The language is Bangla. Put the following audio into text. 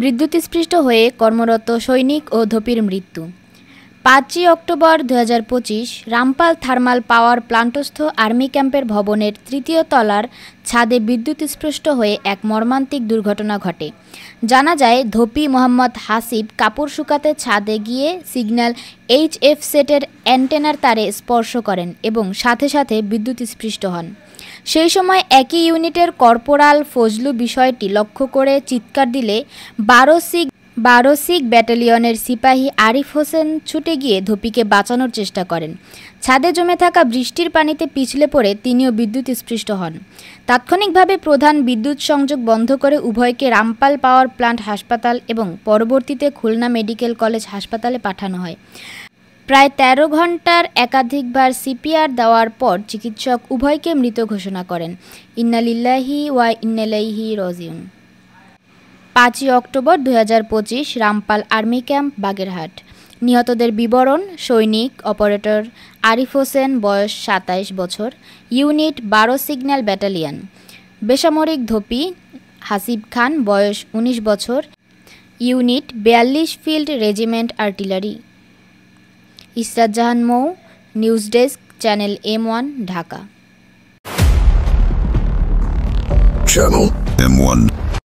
বিদ্যুৎস্পৃষ্ট হয়ে কর্মরত সৈনিক ও ধোপির মৃত্যু। ৫ই অক্টোবর ২০২৫ রামপাল থার্মাল পাওয়ার প্লান্টস্থ আর্মি ক্যাম্পের ভবনের ৩য় তলার ছাদে বিদ্যুৎস্পৃষ্ট হয়ে এক মর্মান্তিক দুর্ঘটনা ঘটে। জানা যায়, ধোপি মোহাম্মদ হাসিব কাপড় শুকাতে ছাদে গিয়ে সিগন্যাল HF সেটের অ্যান্টেনার তারে স্পর্শ করেন এবং সাথে সাথে বিদ্যুৎস্পৃষ্ট হন। সেই সময় একই ইউনিটের কর্পোরাল ফজলু বিষয়টি লক্ষ্য করে চিৎকার দিলে ১২ সিগ ব্যাটালিয়নের সিপাহী আরিফ হোসেন ছুটে গিয়ে ধোপিকে বাঁচানোর চেষ্টা করেন। ছাদে জমে থাকা বৃষ্টির পানিতে পিছলে পড়ে তিনিও বিদ্যুৎস্পৃষ্ট হন। তাৎক্ষণিকভাবে প্রধান বিদ্যুৎ সংযোগ বন্ধ করে উভয়কে রামপাল পাওয়ার প্লান্ট হাসপাতাল এবং পরবর্তীতে খুলনা মেডিকেল কলেজ হাসপাতালে পাঠানো হয়। প্রায় ১৩ ঘণ্টার একাধিকবার CPR দেওয়ার পর চিকিৎসক উভয়কে মৃত ঘোষণা করেন। ইন্না লিল্লাহি ওয়া ইন্না ইলাইহি রাজিউন। ৫ই October ২০২৫ Rampal army camp, Bagerhat. নিহতদের বিবরণ: সৈনিক অপারেটর আরিফ হোসেন, বয়স ২৭ বছর, ইউনিট ১২ সিগন্যাল ব্যাটালিয়ন। বেসামরিক ধোপি হাসিব খান, বয়স ১৯ বছর, unit ৪২ field regiment artillery. Israt Jahan Mou, news desk, channel M1, Dhaka. Channel M1